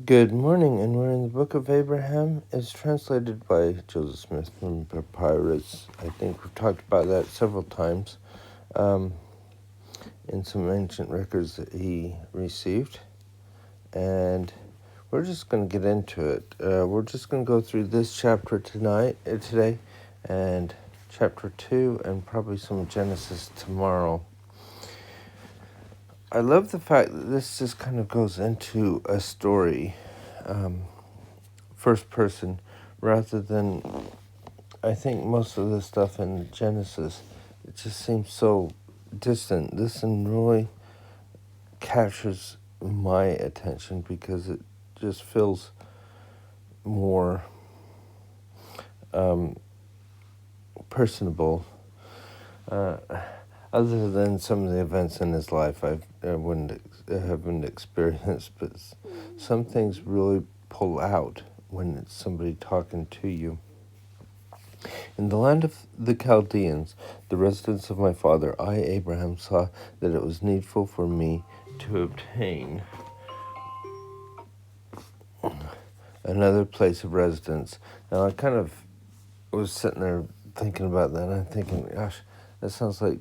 Good morning, and we're in the book of Abraham. It's translated by Joseph Smith from Papyrus. I think we've talked about that several times in some ancient records that he received. And we're just going to get into it. We're just going to go through this chapter today, and chapter 2, and probably some Genesis tomorrow. I love the fact that this just kind of goes into a story, first person, rather than, I think most of the stuff in Genesis, it just seems so distant. This one really captures my attention because it just feels more personable. Other than some of the events in his life I haven't experienced, but some things really pull out when it's somebody talking to you. In the land of the Chaldeans, the residence of my father, I, Abraham, saw that it was needful for me to obtain another place of residence. Now, I kind of was sitting there thinking about that, and I'm thinking, gosh, that sounds like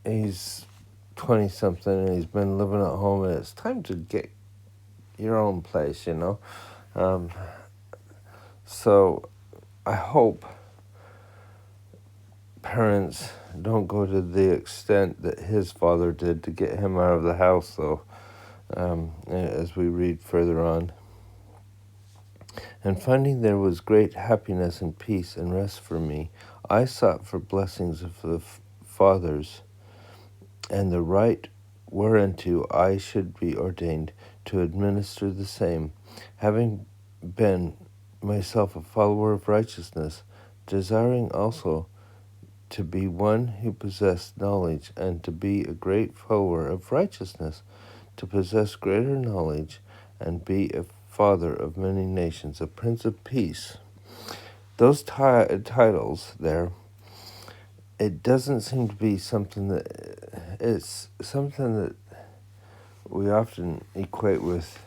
he's 20-something, and he's been living at home, and it's time to get your own place, So I hope parents don't go to the extent that his father did to get him out of the house, though, as we read further on. And finding there was great happiness and peace and rest for me, I sought for blessings of the fathers, and the right whereunto I should be ordained to administer the same, having been myself a follower of righteousness, desiring also to be one who possessed knowledge, and to be a great follower of righteousness, to possess greater knowledge, and be a father of many nations, a prince of peace. Those titles there, it doesn't seem to be something that, it's something that we often equate with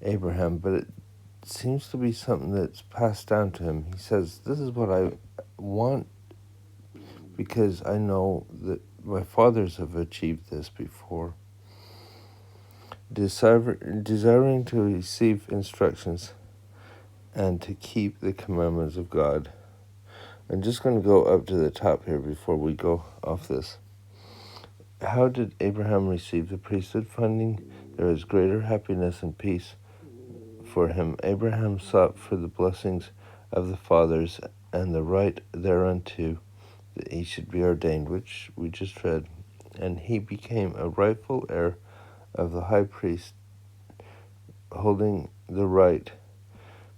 Abraham, but it seems to be something that's passed down to him. He says, this is what I want because I know that my fathers have achieved this before. Desiring to receive instructions and to keep the commandments of God. I'm just going to go up to the top here before we go off this. How did Abraham receive the priesthood? Finding there is greater happiness and peace for him, Abraham sought for the blessings of the fathers and the right thereunto, that he should be ordained, which we just read, and he became a rightful heir of the high priest, holding the right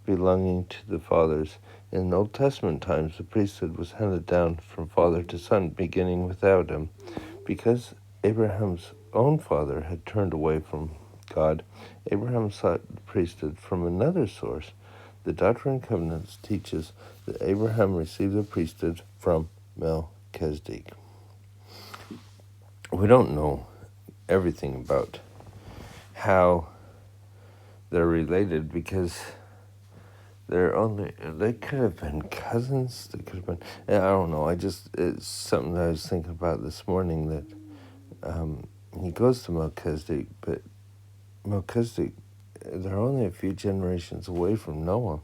belonging to the fathers. In Old Testament times, the priesthood was handed down from father to son, beginning with Adam. Because Abraham's own father had turned away from God, Abraham sought the priesthood from another source. The Doctrine and Covenants teaches that Abraham received the priesthood from Melchizedek. We don't know everything about how they're related because they could have been cousins. They could have been, I don't know. It's something that I was thinking about this morning, that he goes to Melchizedek, but Melchizedek, they're only a few generations away from Noah.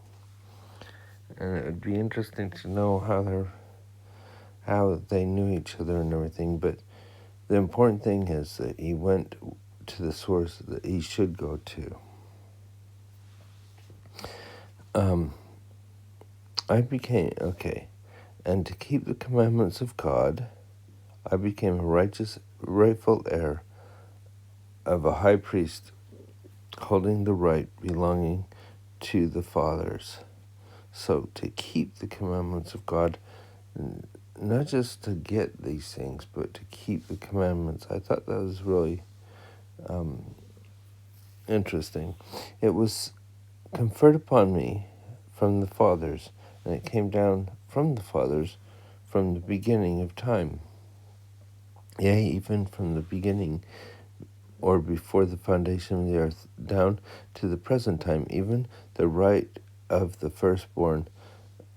And it would be interesting to know how they knew each other and everything. But the important thing is that he went to the source that he should go to. And to keep the commandments of God, I became a rightful heir of a high priest, holding the right belonging to the fathers. So to keep the commandments of God, not just to get these things, but to keep the commandments. I thought that was really interesting. It was conferred upon me from the fathers, and it came down from the fathers from the beginning of time. Yea, even from the beginning, or before the foundation of the earth, down to the present time, even the right of the firstborn,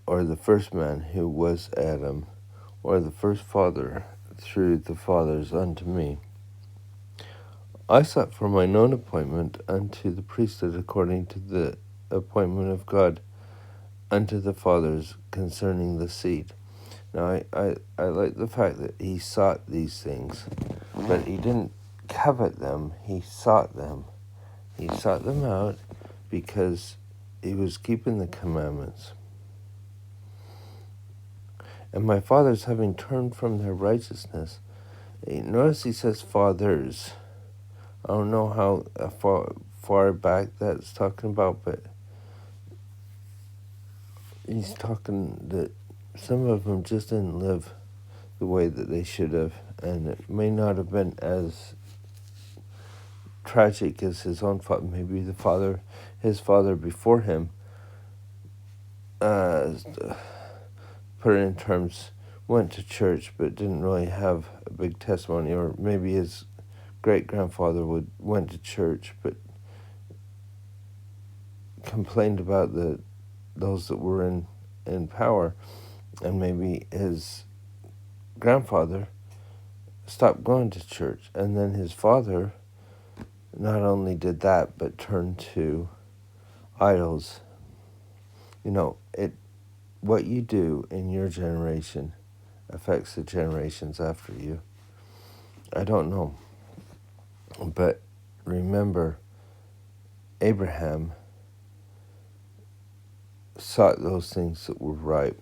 or the first man who was Adam, or the first father through the fathers unto me. I sought for mine own appointment unto the priesthood according to the appointment of God unto the fathers concerning the seed. Now, I like the fact that he sought these things, but he didn't covet them, he sought them. He sought them out because he was keeping the commandments. And my fathers, having turned from their righteousness, notice he says fathers. I don't know how far back that's talking about, but he's talking that some of them just didn't live the way that they should have, and it may not have been as tragic as his own father. Maybe his father before him, put it in terms, went to church but didn't really have a big testimony, or maybe his great-grandfather went to church but complained about those that were in power, and maybe his grandfather stopped going to church, and then his father not only did that but turned to idols. What you do in your generation affects the generations after you. I don't know, but remember, Abraham sought those things that were right.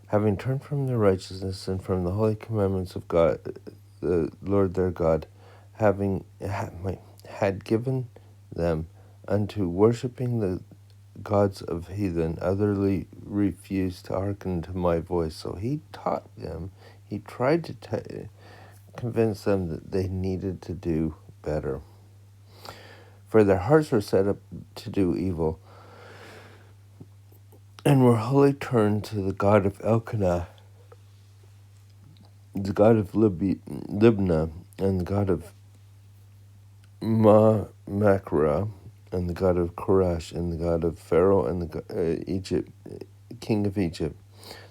Having turned from their righteousness and from the holy commandments of God, the Lord their God, had given them unto worshipping the gods of heathen, utterly refused to hearken to my voice. So he taught them, he tried to convince them that they needed to do better. For their hearts were set up to do evil, and were wholly turned to the God of Elkanah, the God of Libnah, and the God of Machra, and the God of Koresh, and the God of Pharaoh, and the king of Egypt.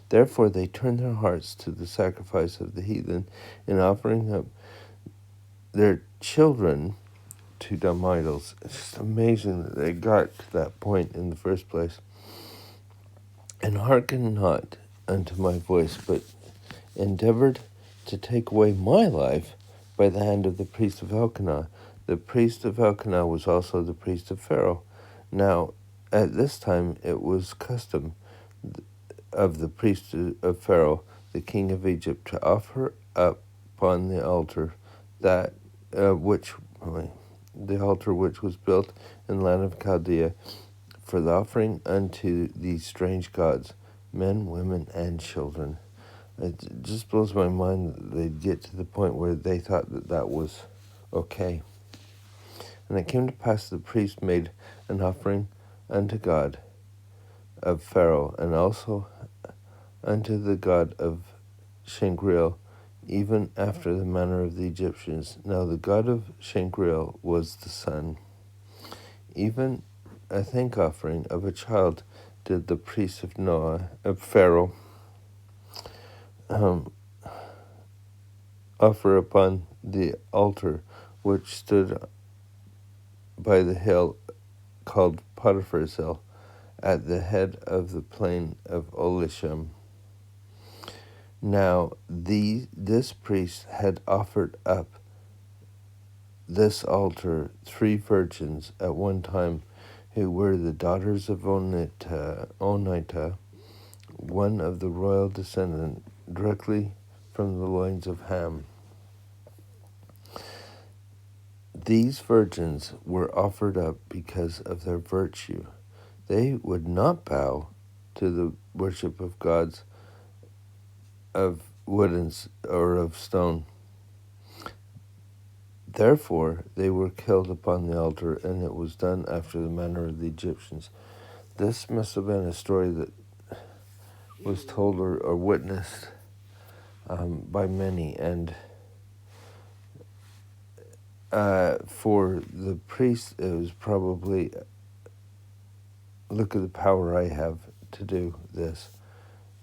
Therefore they turned their hearts to the sacrifice of the heathen, in offering up their children to dumb idols. It's just amazing that they got to that point in the first place. And hearkened not unto my voice, but endeavored to take away my life by the hand of the priest of Elkanah. The priest of Elkanah was also the priest of Pharaoh. Now, at this time, it was custom of the priest of Pharaoh, the king of Egypt, to offer up upon the altar the altar which was built in the land of Chaldea, for the offering unto these strange gods, men, women, and children. It just blows my mind that they'd get to the point where they thought that was okay. And it came to pass the priest made an offering unto God of Pharaoh, and also unto the god of Shangril, even after the manner of the Egyptians. Now the god of Shangril was the sun. Even a thank offering of a child did the priest of Pharaoh, offer upon the altar which stood by the hill called Potiphar's Hill, at the head of the plain of Olisham. Now this priest had offered up this altar 3 virgins at one time, who were the daughters of Onita, one of the royal descendant, directly from the loins of Ham. These virgins were offered up because of their virtue. They would not bow to the worship of gods of wood or of stone. Therefore they were killed upon the altar, and it was done after the manner of the Egyptians. This must have been a story that was told or witnessed by many, and For the priest, it was probably, look at the power I have to do this.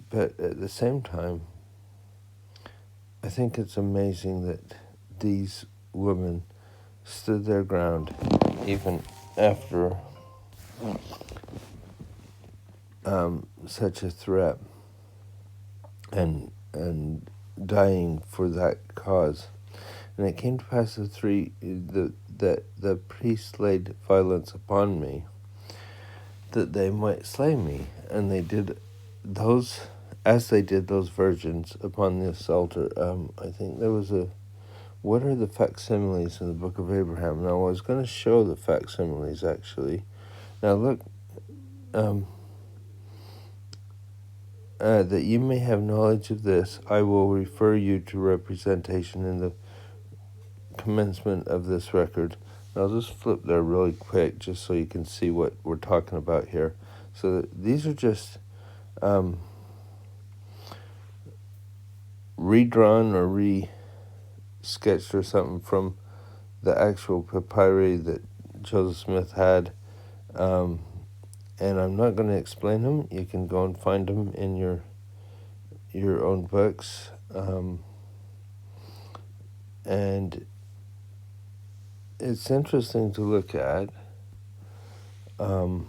But at the same time, I think it's amazing that these women stood their ground even after such a threat and dying for that cause. And it came to pass that the priests laid violence upon me, that they might slay me. And they did those, as they did those virgins upon this altar. I think there was what are the facsimiles in the book of Abraham? Now, I was going to show the facsimiles, actually. Now, look, that you may have knowledge of this, I will refer you to representation in the commencement of this record. I'll just flip there really quick just so you can see what we're talking about here. So these are just redrawn or re-sketched or something from the actual papyri that Joseph Smith had. And I'm not going to explain them. You can go and find them in your own books. And it's interesting to look at and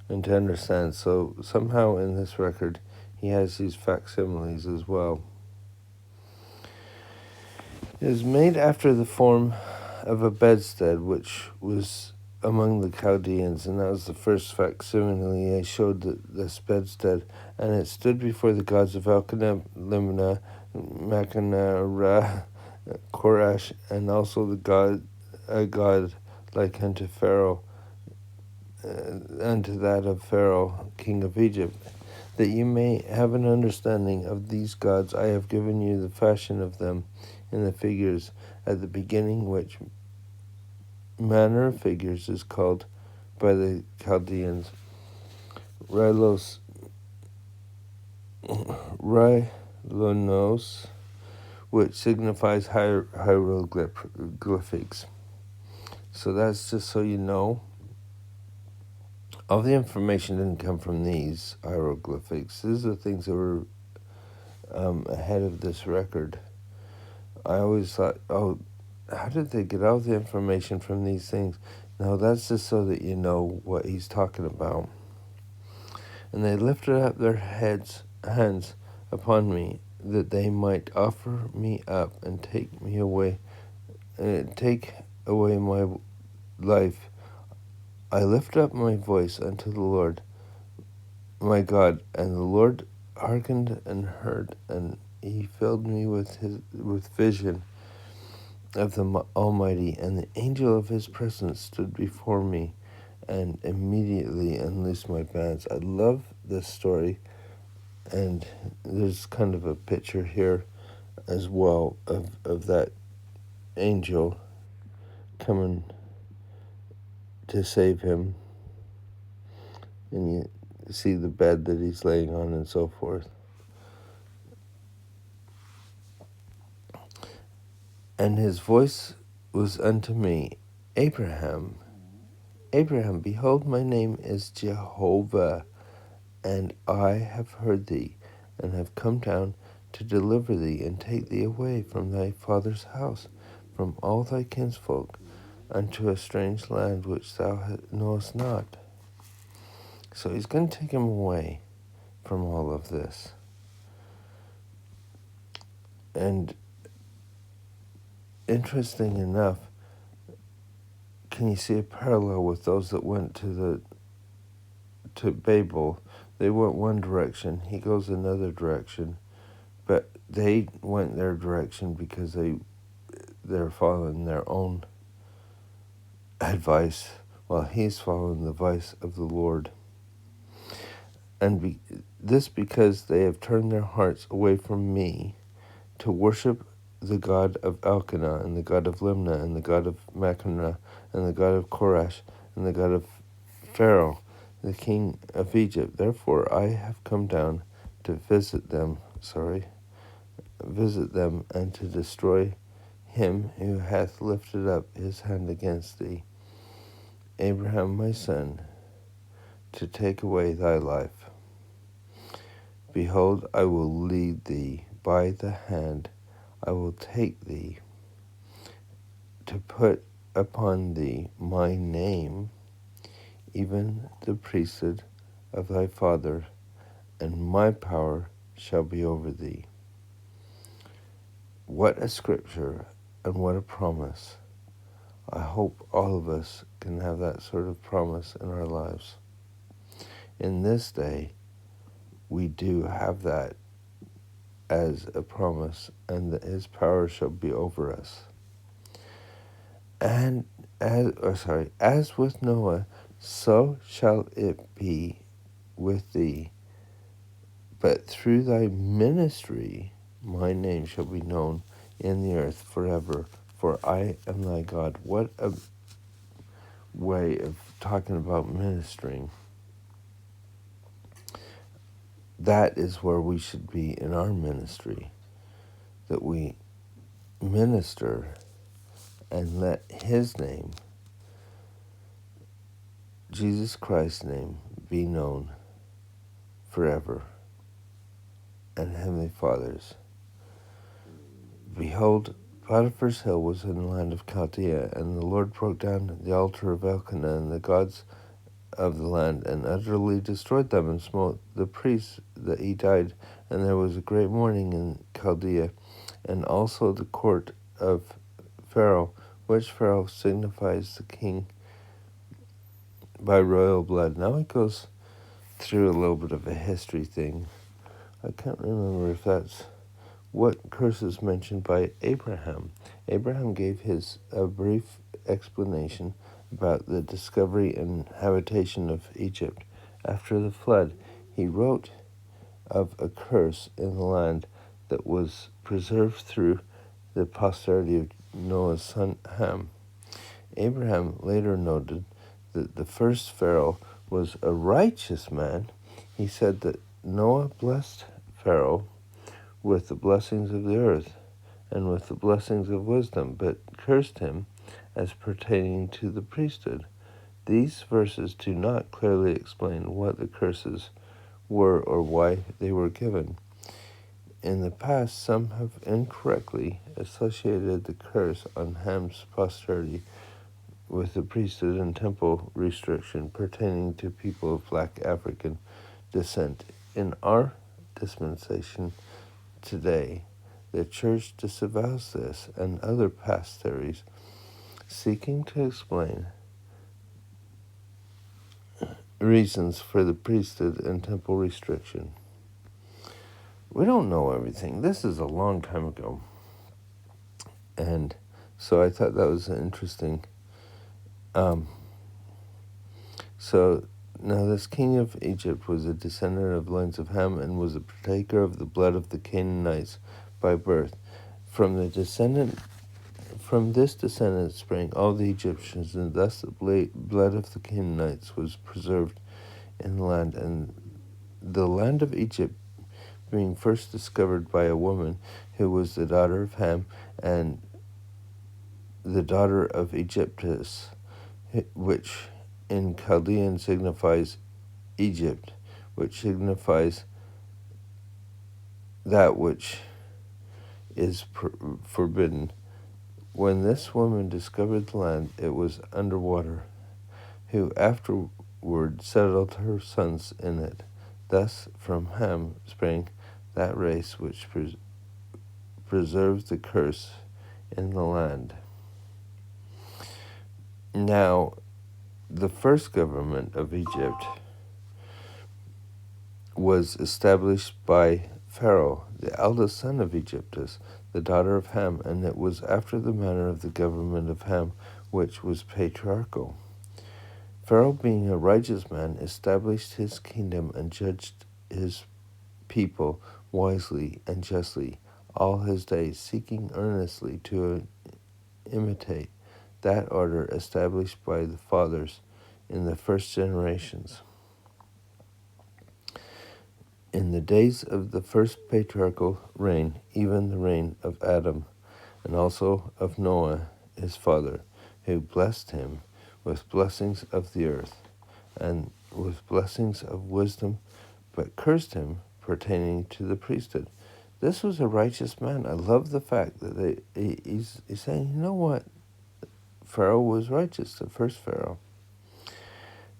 to understand. So somehow in this record, he has these facsimiles as well. It is made after the form of a bedstead, which was among the Chaldeans, and that was the first facsimile I showed this bedstead, and it stood before the gods of Elkanah, Limnah, Makanah, Ra, Korash, and also a god like unto Pharaoh, unto that of Pharaoh, king of Egypt. That you may have an understanding of these gods, I have given you the fashion of them in the figures at the beginning, which manner of figures is called by the Chaldeans Rylonos, which signifies hieroglyphics. So that's just so you know. All the information didn't come from these hieroglyphics. These are things that were ahead of this record. I always thought, how did they get all the information from these things? No, that's just so that you know what he's talking about. And they lifted up their hands upon me, that they might offer me up and take away my life. I lift up my voice unto the Lord, my God, and the Lord hearkened and heard, and he filled me with vision of the Almighty, and the angel of his presence stood before me, and immediately unloosed my bands. I love this story, and there's kind of a picture here as well of that angel coming to save him, and you see the bed that he's laying on and so forth. And his voice was unto me, Abraham, Abraham, behold, my name is Jehovah, and I have heard thee, and have come down to deliver thee, and take thee away from thy father's house, from all thy kinsfolk, unto a strange land which thou knowest not. So he's going to take him away from all of this. And interesting enough, can you see a parallel with those that went to Babel? They went one direction, he goes another direction, but they went their direction because they're following their own advice, while he's following the advice of the Lord. And this because they have turned their hearts away from me to worship the god of Elkanah, and the god of Limnah, and the god of Makanah, and the god of Korash, and the god of Pharaoh, the king of Egypt. Therefore I have come down to visit them, and to destroy him who hath lifted up his hand against thee, Abraham my son, to take away thy life. Behold, I will lead thee by the hand, I will take thee, to put upon thee my name, even the priesthood of thy father, and my power shall be over thee. What a scripture and what a promise. I hope all of us can have that sort of promise in our lives. In this day, we do have that as a promise, and that his power shall be over us. And as with Noah, so shall it be with thee. But through thy ministry, my name shall be known in the earth forever, for I am thy God. What a way of talking about ministering. That is where we should be in our ministry, that we minister and let his name, Jesus Christ's name, be known forever. And Heavenly Fathers, behold, Potiphar's hill was in the land of Chaldea, and the Lord broke down the altar of Elkanah and the gods of the land, and utterly destroyed them, and smote the priests that he died. And there was a great mourning in Chaldea, and also the court of Pharaoh, which Pharaoh signifies the king by royal blood. Now it goes through a little bit of a history thing. I can't remember if that's what curse is mentioned by Abraham. Abraham gave a brief explanation about the discovery and habitation of Egypt. After the flood, he wrote of a curse in the land that was preserved through the posterity of Noah's son Ham. Abraham later noted that the first Pharaoh was a righteous man. He said that Noah blessed Pharaoh with the blessings of the earth and with the blessings of wisdom, but cursed him as pertaining to the priesthood. These verses do not clearly explain what the curses were or why they were given. In the past, some have incorrectly associated the curse on Ham's posterity with the priesthood and temple restriction pertaining to people of black African descent. In our dispensation today, the Church disavows this and other past theories, seeking to explain reasons for the priesthood and temple restriction. We don't know everything. This is a long time ago. And so I thought that was interesting. So now this king of Egypt was a descendant of the lines of Ham and was a partaker of the blood of the Canaanites by birth. From this descendant sprang all the Egyptians, and thus the blood of the Canaanites was preserved in the land. And the land of Egypt being first discovered by a woman who was the daughter of Ham and the daughter of Egyptus, which in Chaldean signifies Egypt, which signifies that which is forbidden. When this woman discovered the land, it was underwater, who afterward settled her sons in it. Thus from Ham sprang that race which preserves the curse in the land. Now, the first government of Egypt was established by Pharaoh, the eldest son of Egyptus, the daughter of Ham, and it was after the manner of the government of Ham, which was patriarchal. Pharaoh, being a righteous man, established his kingdom and judged his people wisely and justly all his days, seeking earnestly to imitate that order established by the fathers in the first generations. In the days of the first patriarchal reign, even the reign of Adam, and also of Noah his father, who blessed him with blessings of the earth, and with blessings of wisdom, but cursed him pertaining to the priesthood. This was a righteous man. I love the fact that he's saying, you know what? Pharaoh was righteous, the first Pharaoh.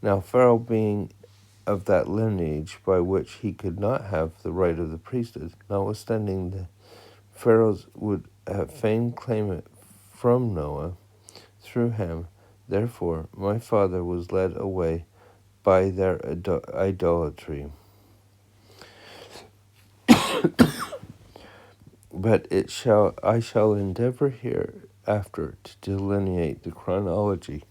Now, Pharaoh being of that lineage by which he could not have the right of the priesthood, notwithstanding the Pharaohs would have fain claim it from Noah through Ham. Therefore, my father was led away by their idolatry. But I shall endeavor hereafter to delineate the chronology,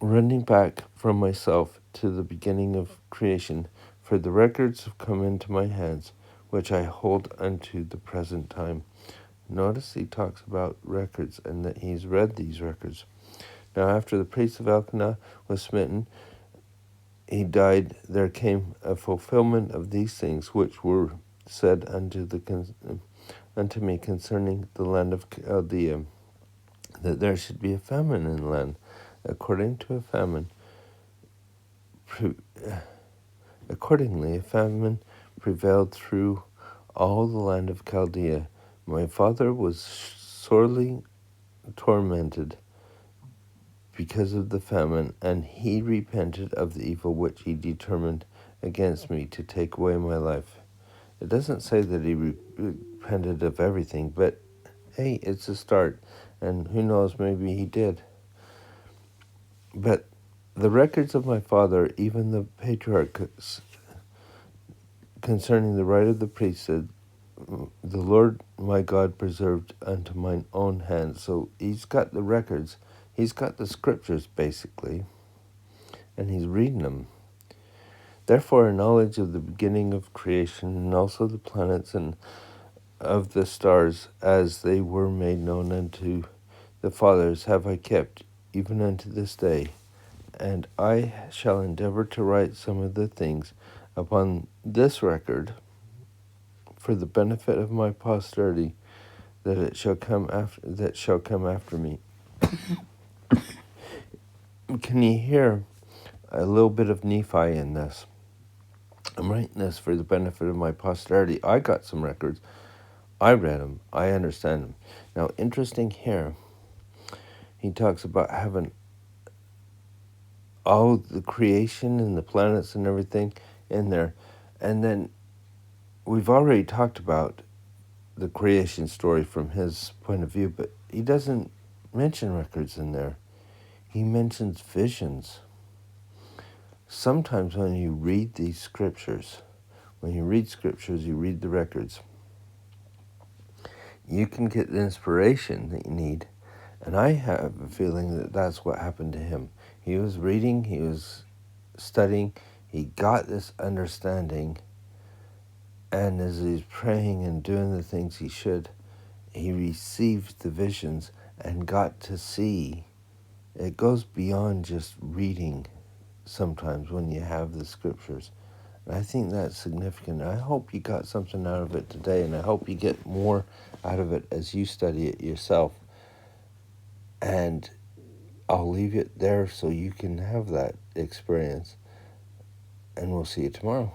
running back from myself to the beginning of creation, for the records have come into my hands, which I hold unto the present time. Notice he talks about records and that he's read these records. Now after the priest of Elkanah was smitten, he died. There came a fulfillment of these things which were said unto me concerning the land of Chaldea, that there should be a famine in the land. Accordingly, a famine prevailed through all the land of Chaldea. My father was sorely tormented because of the famine, and he repented of the evil which he determined against me to take away my life. It doesn't say that he repented of everything, but hey, it's a start, and who knows, maybe he did. But the records of my father, even the patriarchs, concerning the right of the priesthood, the Lord my God preserved unto mine own hand. So he's got the records, he's got the scriptures basically, and he's reading them. Therefore, a knowledge of the beginning of creation, and also the planets and of the stars, as they were made known unto the fathers, have I kept, even unto this day. And I shall endeavor to write some of the things upon this record for the benefit of my posterity, that shall come after me. Can you hear a little bit of Nephi in this? I'm writing this for the benefit of my posterity. I got some records. I read them. I understand them. Now, interesting here, he talks about having all the creation and the planets and everything in there. And then we've already talked about the creation story from his point of view, but he doesn't mention records in there. He mentions visions. Sometimes when you read these scriptures, you read the records, you can get the inspiration that you need. And I have a feeling that that's what happened to him. He was reading, he was studying, he got this understanding, and as he's praying and doing the things he should, he received the visions and got to see. It goes beyond just reading sometimes when you have the scriptures. And I think that's significant. I hope you got something out of it today, and I hope you get more out of it as you study it yourself. And I'll leave it there so you can have that experience. And we'll see you tomorrow.